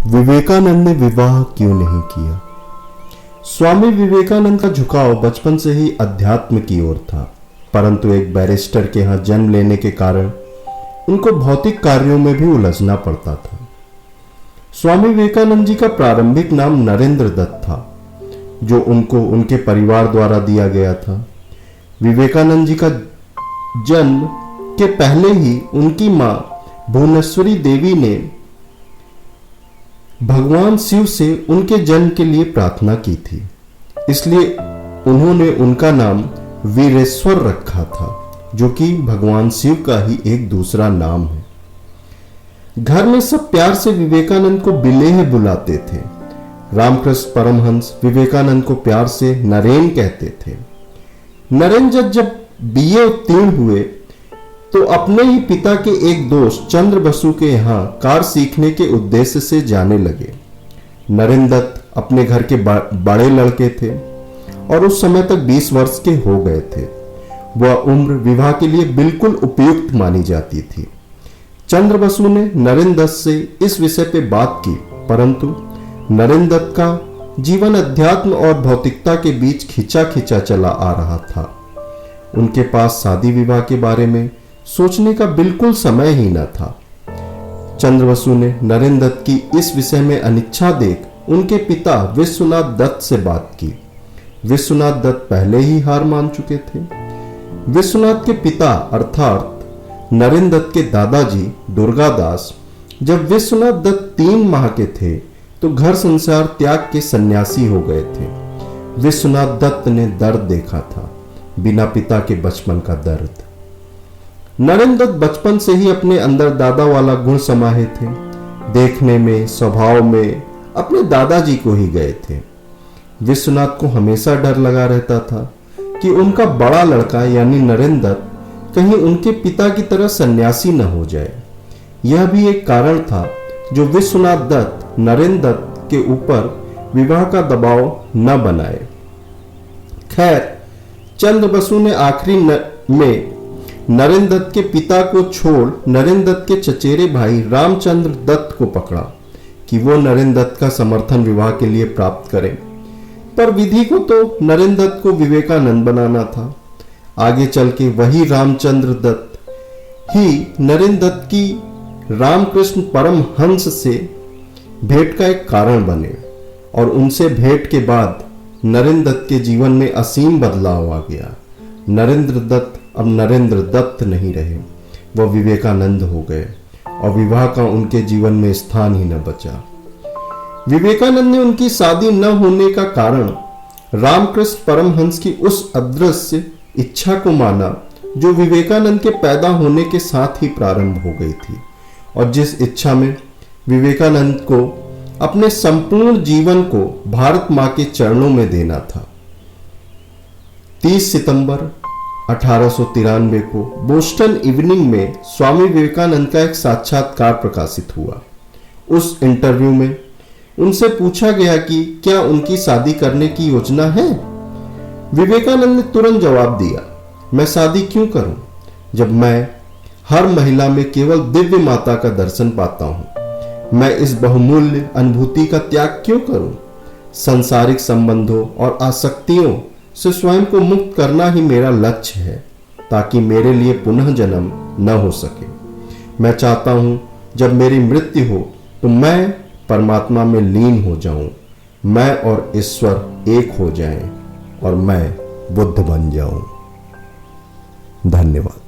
विवेकानंद ने विवाह क्यों नहीं किया? स्वामी विवेकानंद का झुकाव बचपन से ही अध्यात्म की ओर था, परंतु एक बैरिस्टर के यहां जन्म लेने के कारण उनको भौतिक कार्यों में भी उलझना पड़ता था। स्वामी विवेकानंद जी का प्रारंभिक नाम नरेंद्र दत्त था, जो उनको उनके परिवार द्वारा दिया गया था। विवेकानंद जी का जन्म के पहले ही उनकी मां भुवनेश्वरी देवी ने भगवान शिव से उनके जन्म के लिए प्रार्थना की थी, इसलिए उन्होंने उनका नाम वीरेश्वर रखा था, जो कि भगवान शिव का ही एक दूसरा नाम है। घर में सब प्यार से विवेकानंद को बिलेह बुलाते थे। रामकृष्ण परमहंस विवेकानंद को प्यार से नरेन कहते थे। नरेन जब बीए उत्तीर्ण हुए तो अपने ही पिता के एक दोस्त चंद्र बसु के यहाँ कार सीखने के उद्देश्य से जाने लगे। नरेन दत्त अपने घर के बड़े लड़के थे और उस समय तक 20 वर्ष के हो गए थे। वह उम्र विवाह के लिए बिल्कुल उपयुक्त मानी जाती थी। चंद्र बसु ने नरेन दत्त से इस विषय पे बात की, परंतु नरेन दत्त का जीवन अध्यात्म और भौतिकता के बीच खिंचा खिंचा चला आ रहा था। उनके पास शादी विवाह के बारे में सोचने का बिल्कुल समय ही न था। चंद्र बसु ने नरेन दत्त की इस विषय में अनिच्छा देख उनके पिता विश्वनाथ दत्त से बात की। विश्वनाथ दत्त पहले ही हार मान चुके थे। विश्वनाथ के पिता अर्थात नरेन दत्त के दादाजी दुर्गादास जब विश्वनाथ दत्त 3 माह के थे तो घर संसार त्याग के सन्यासी हो गए थे। विश्वनाथ दत्त ने दर्द देखा था, बिना पिता के बचपन का दर्द। नरेन दत्त बचपन से ही अपने अंदर दादा वाला गुण समाये थे। देखने में, स्वभाव में अपने दादाजी को ही गए थे। विश्वनाथ को हमेशा डर लगा रहता था कि उनका बड़ा लड़का यानी नरेन दत्त कहीं उनके पिता की तरह सन्यासी न हो जाए। यह भी एक कारण था जो विश्वनाथ दत्त नरेन दत्त के ऊपर विवाह का दबाव न बनाए। खैर, चंद्र बसु ने आखिरी में नरेन दत्त के पिता को छोड़ नरेन दत्त के चचेरे भाई रामचंद्र दत्त को पकड़ा कि वो नरेन दत्त का समर्थन विवाह के लिए प्राप्त करें, पर विधि को तो नरेन दत्त को विवेकानंद बनाना था। आगे चल के वही रामचंद्र दत्त ही नरेन दत्त की रामकृष्ण परमहंस से भेंट का एक कारण बने और उनसे भेंट के बाद नरेन दत्त के जीवन में असीम बदलाव आ गया। नरेंद्र दत्त अब नरेंद्र दत्त नहीं रहे, वह विवेकानंद हो गए और विवाह का उनके जीवन में स्थान ही न बचा। विवेकानंद ने उनकी शादी न होने का कारण रामकृष्ण परमहंस की उस अदृश्य इच्छा को माना जो विवेकानंद के पैदा होने के साथ ही प्रारंभ हो गई थी और जिस इच्छा में विवेकानंद को अपने संपूर्ण जीवन को भारत मां के चरणों में देना था। 30 सितंबर 1893 को बोस्टन इवनिंग में स्वामी विवेकानंद का एक साक्षात्कार प्रकाशित हुआ। उस इंटरव्यू में उनसे पूछा गया कि क्या उनकी शादी करने की योजना है। विवेकानंद ने तुरंत जवाब दिया, मैं शादी क्यों करूं जब मैं हर महिला में केवल दिव्य माता का दर्शन पाता हूं। मैं इस बहुमूल्य अनुभूति का त्याग क्यों करूं। सांसारिक संबंधों और आसक्तियों से स्वयं को मुक्त करना ही मेरा लक्ष्य है, ताकि मेरे लिए पुनः जन्म न हो सके। मैं चाहता हूं जब मेरी मृत्यु हो तो मैं परमात्मा में लीन हो जाऊं, मैं और ईश्वर एक हो जाएं और मैं बुद्ध बन जाऊं। धन्यवाद।